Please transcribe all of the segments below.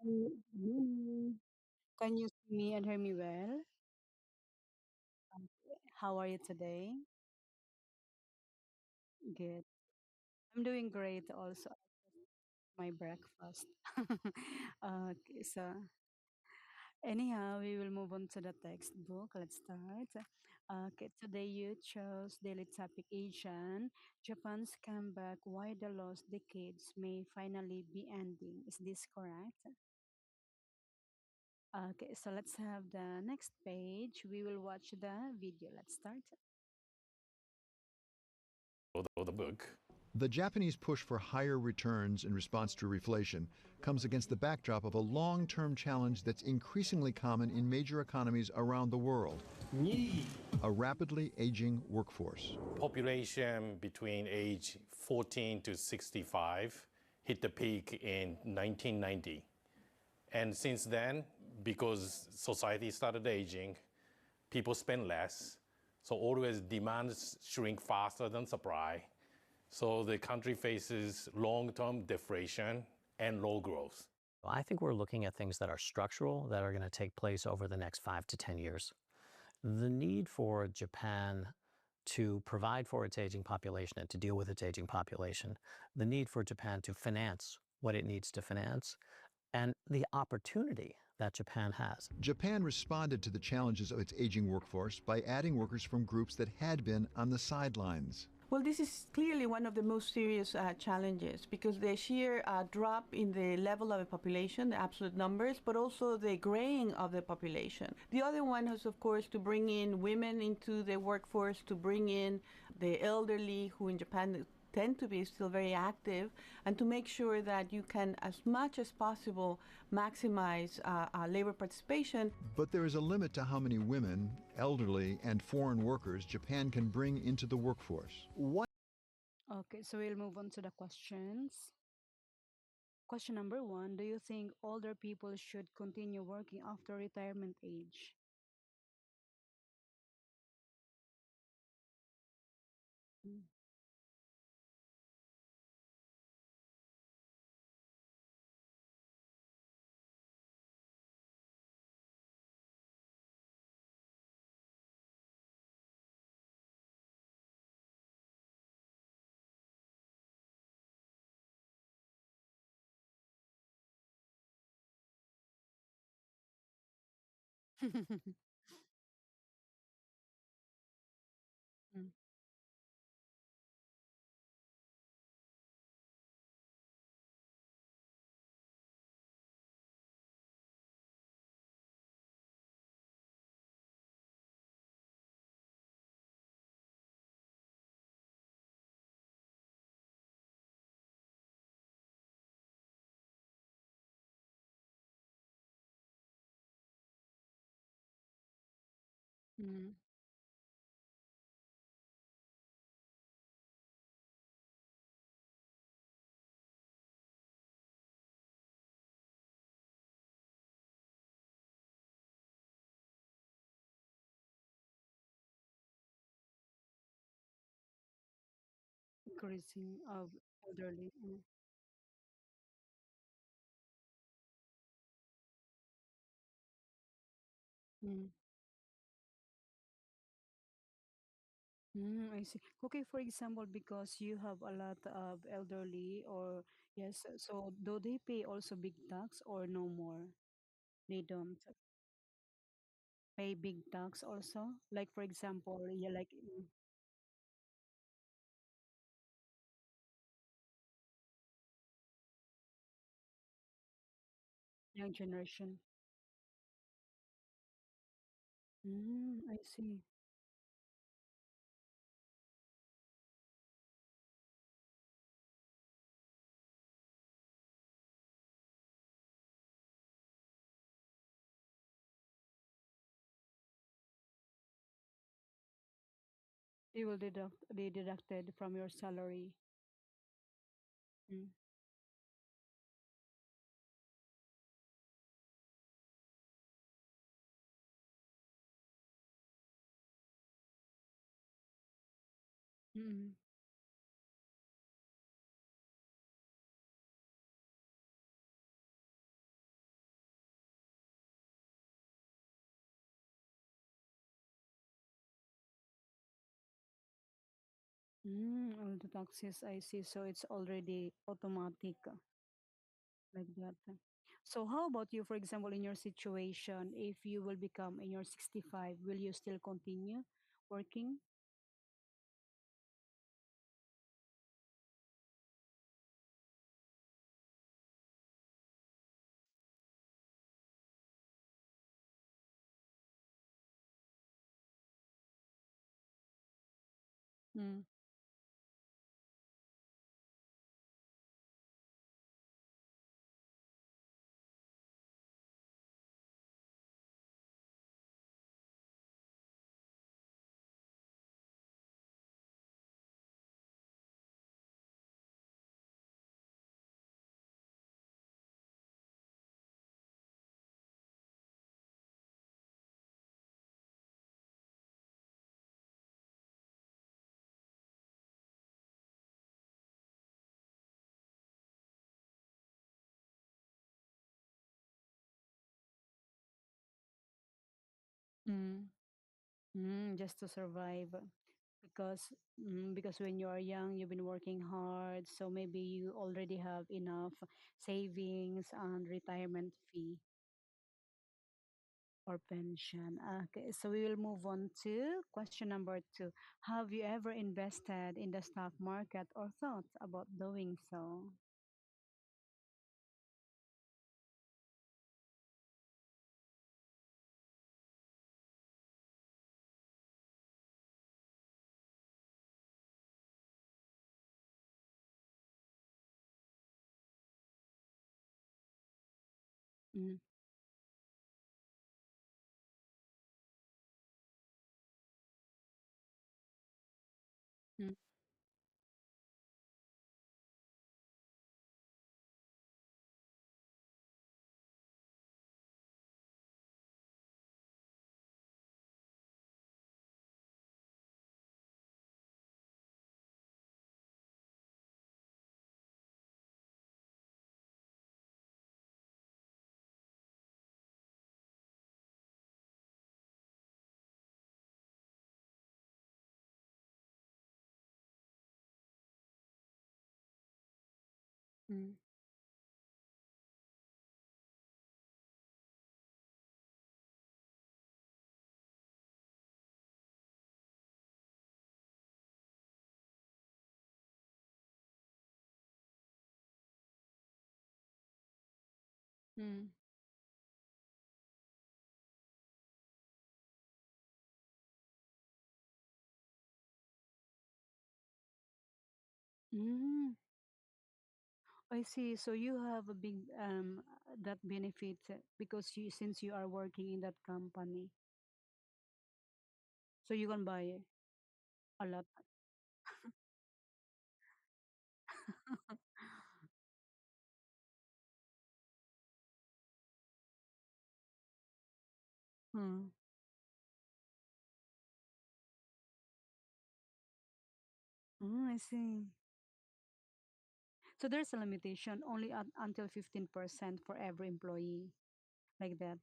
Good morning. Can you see me and hear me well? How are you today? Good. I'm doing great also. My breakfast. Okay, so anyhow, we will move on to the textbook. Let's start. Okay, today you chose daily topic Asian. Japan's comeback, why the lost decades may finally be ending. Is this correct? Okay, so let's have the next page. We will watch the video. Let's start. The book. The Japanese push for higher returns in response to reflation comes against the backdrop of a long term challenge that's increasingly common in major economies around the world: a rapidly aging workforce. Population between age 14 to 65 hit the peak in 1990. And since then, because society started aging, people spend less. So always demands shrink faster than supply. So the country faces long-term deflation and low growth. I think we're looking at things that are structural, that are going to take place over the next 5 to 10 years. The need for Japan to provide for its aging population and to deal with its aging population, the need for Japan to finance what it needs to finance, and the opportunity that Japan has. Japan responded to the challenges of its aging workforce by adding workers from groups that had been on the sidelines. Well, this is clearly one of the most serious challenges because the sheer drop in the level of the population, the absolute numbers, but also the graying of the population. The other one is, of course, to bring in women into the workforce, to bring in the elderly, who in Japan tend to be still very active, and to make sure that you can, as much as possible, maximize labor participation. But there is a limit to how many women, elderly, and foreign workers Japan can bring into the workforce. What Okay, so we'll move on to the questions. Question number one: do you think older people should continue working after retirement age? Mm. Mm. Mm. Increasing of elderly. Mm. Mm. I see. Okay, for example, because you have a lot of elderly or yes, so do they pay also big tax or no more? They don't pay big tax also? Like for example, yeah, like young generation. I see. They deducted from your salary. Mm. Mm. All the taxes I see. So it's already automatic like that. So how about you, for example, in your situation, if you will become in your 65, will you still continue working? Mm, mm, just to survive. Because because when you are young, you've been working hard, so maybe you already have enough savings and retirement fee or pension. Okay, so we will move on to question number two. Have you ever invested in the stock market or thought about doing so? Mm, mm, mm, mm, mm. I see. So you have a big that benefit because you since you are working in that company, so you can buy a lot. Hmm. I see. So there's a limitation only until 15% for every employee, like that.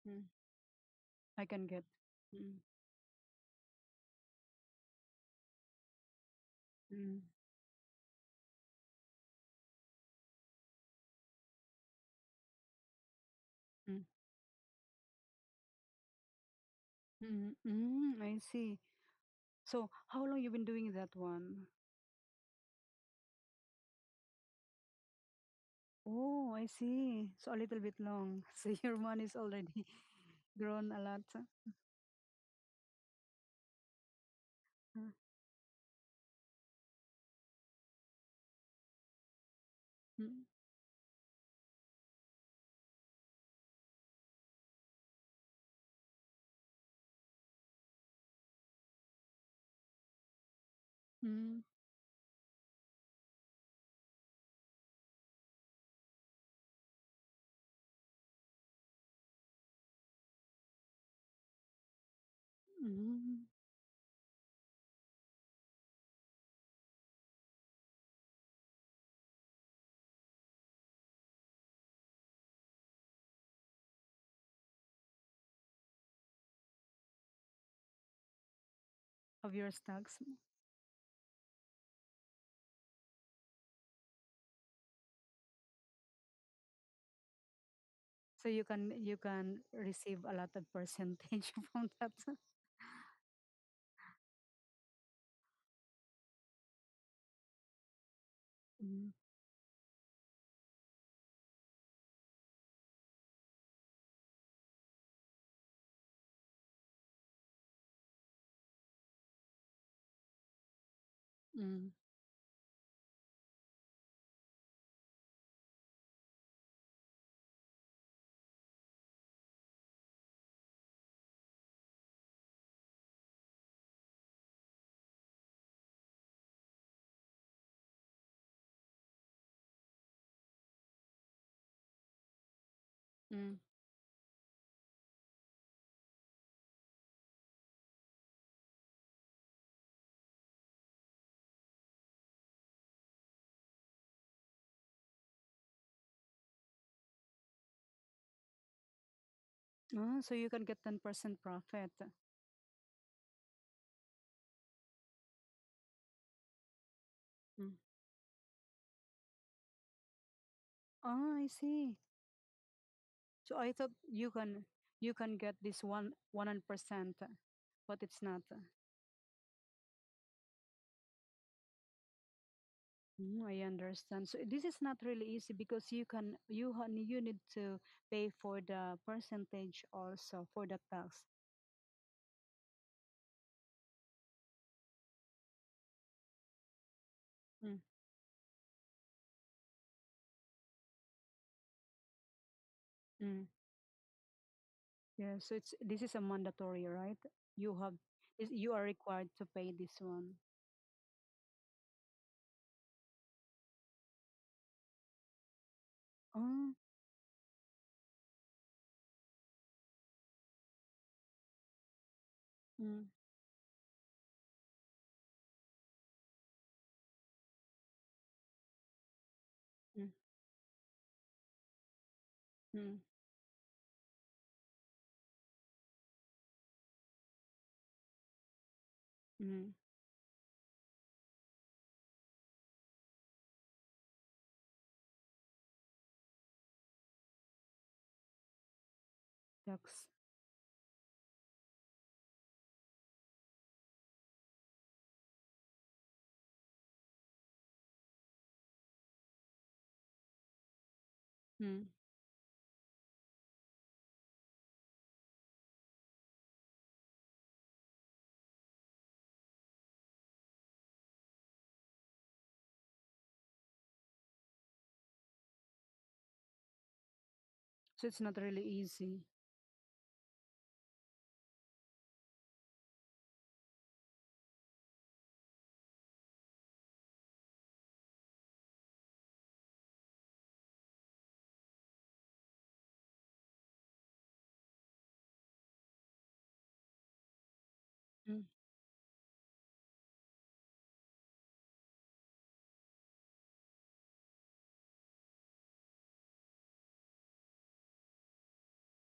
Mm, I can get. Mm, mm, mm, I see. So how long you been doing that one? Oh, I see. So a little bit long. So your money's already grown a lot. Uh, mm, mm, mm, of your stocks. So you can receive a lot of percentage from that. Mm, mm. Mm. So you can get 10% profit. Mm. I see. So I thought you can get this 100%, but it's not. I understand. So this is not really easy because you need to pay for the percentage also for the tax. Mm. Mm. Yeah. So this is a mandatory, right? You are required to pay this one. Oh. Mm. Mm. Mm. Mm. Tax. Mm. So it's not really easy. Mm.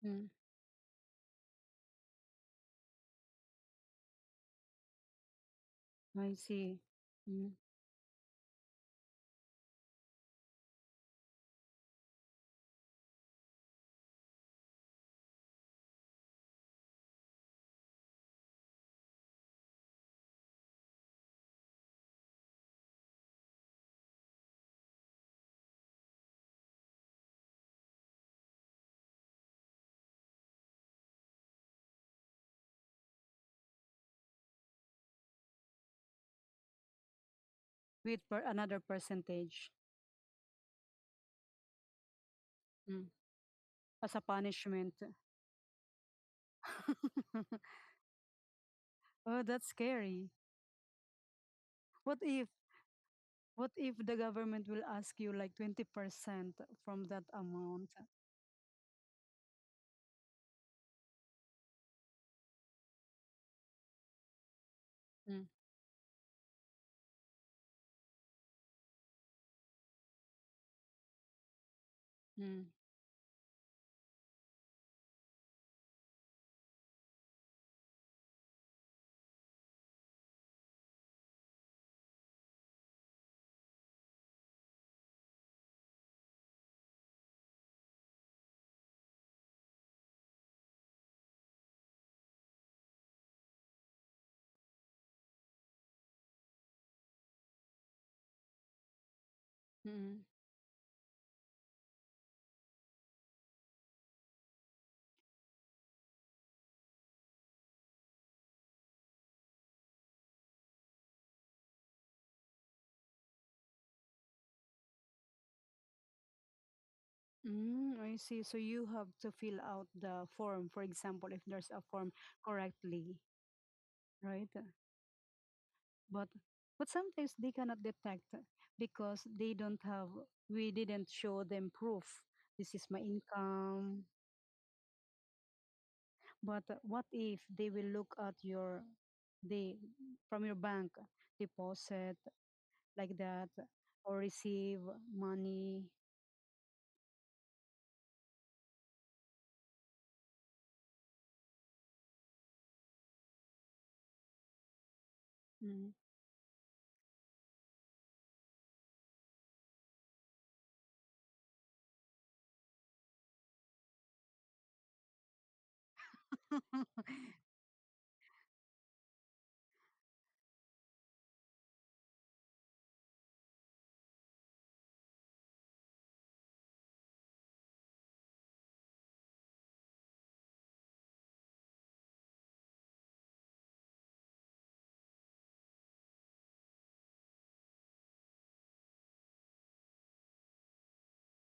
Mm. I see. Mm. With another percentage. Mm. As a punishment. Oh, that's scary. What if the government will ask you like 20% from that amount? Mm. Mm. Mm. I see. So you have to fill out the form, for example, if there's a form correctly, right? But but sometimes they cannot detect because they don't have we didn't show them proof. This is my income. But what if they will look at your they from your bank deposit like that or receive money? Mm.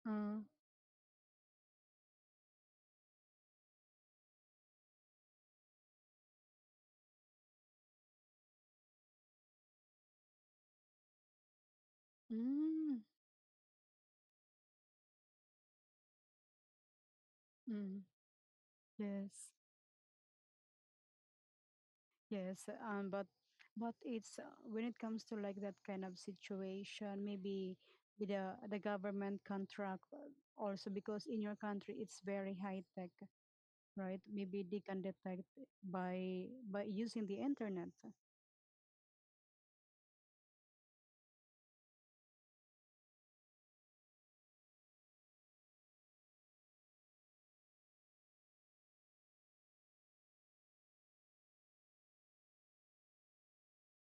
Uh, mm, mm, yes. Yes, but it's when it comes to like that kind of situation, maybe with the government contract also because in your country it's very high tech, right? Maybe they can detect by using the internet.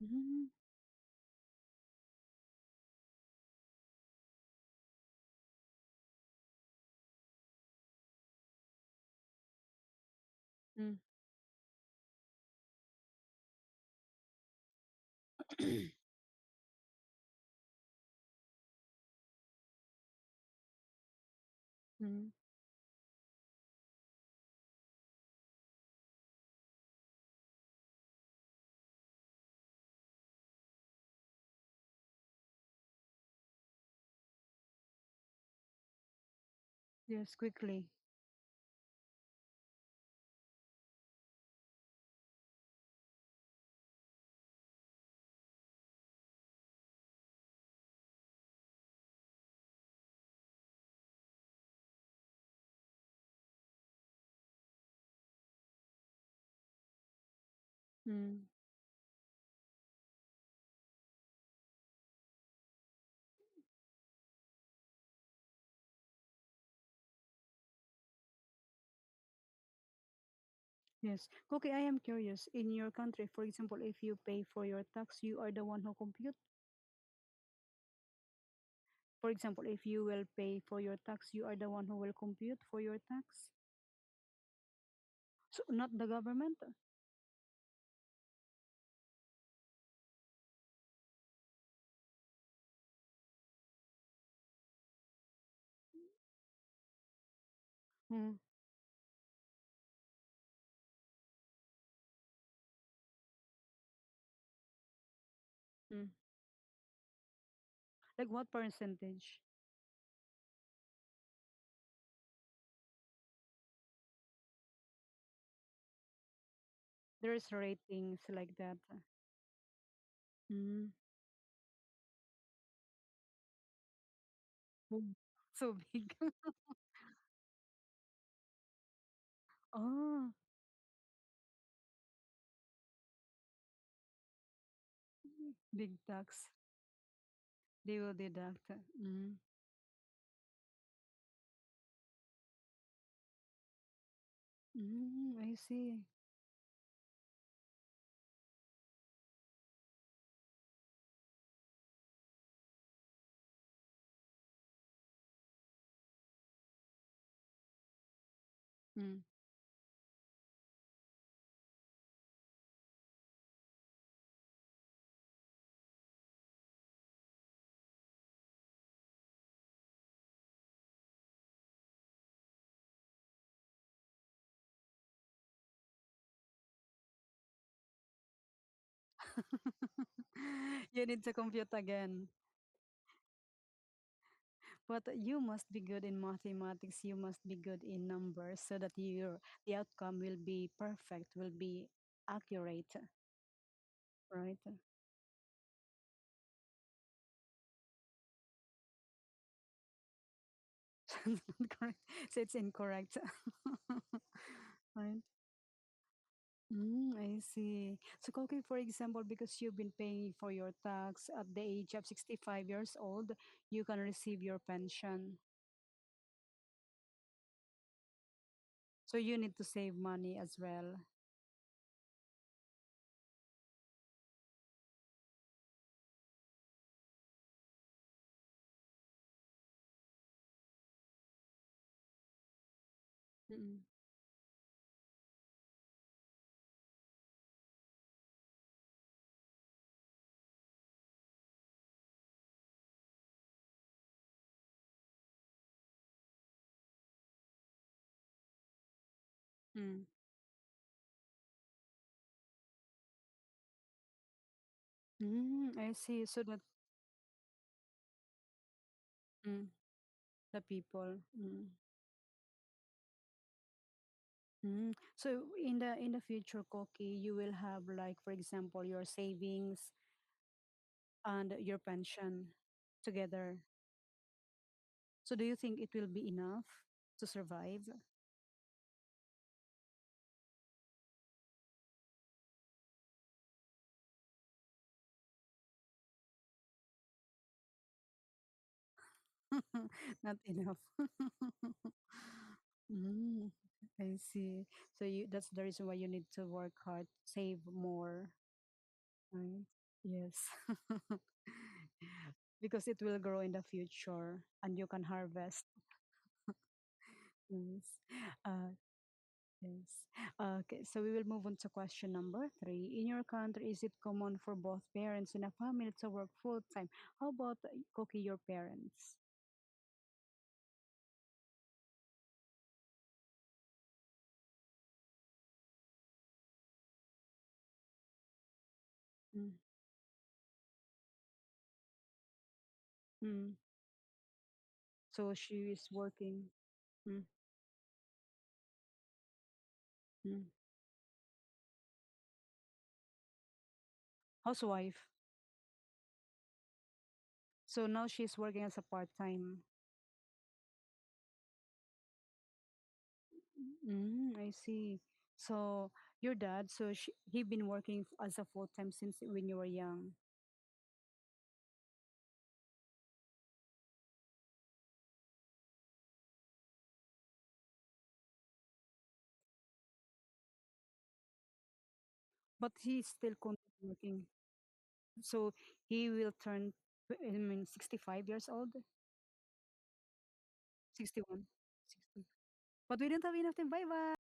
Mm, mm, mm. Yes, quickly. Mm, yes. Okay, I am curious. In your country, for example, if you pay for your tax, you are the one who compute. For example, if you will pay for your tax, you are the one who will compute for your tax. So not the government. Mm, mm. Like what percentage? There's ratings like that. Mm. Oh, so big. Oh, big tax. They will deduct. Mm. I see. Mm. You need to compute again. But you must be good in mathematics. You must be good in numbers so that the outcome will be perfect, will be accurate, right? Correct. So it's incorrect. Right. I see. So, Koki, for example, because you've been paying for your tax at the age of 65 years old, you can receive your pension. So you need to save money as well. Mm, mm, I see. So that mm, the people. So in the future, Koki, you will have like, for example, your savings and your pension together. So do you think it will be enough to survive? Not enough. Mm, I see. So that's the reason why you need to work hard, save more, right? Yes. Because it will grow in the future and you can harvest. Yes. Uh, yes. Okay, so we will move on to question number three. In your country, is it common for both parents in a family to work full time? How about Cookie, your parents? Mm. Mm. So she is working. Mm. Mm. Housewife. So now she's working as a part time. I see. So your dad, so he been working as a full time since when you were young, but he still continue working. So he will turn, I mean, 65 years old, 61, 60. But we don't have enough time. Bye bye.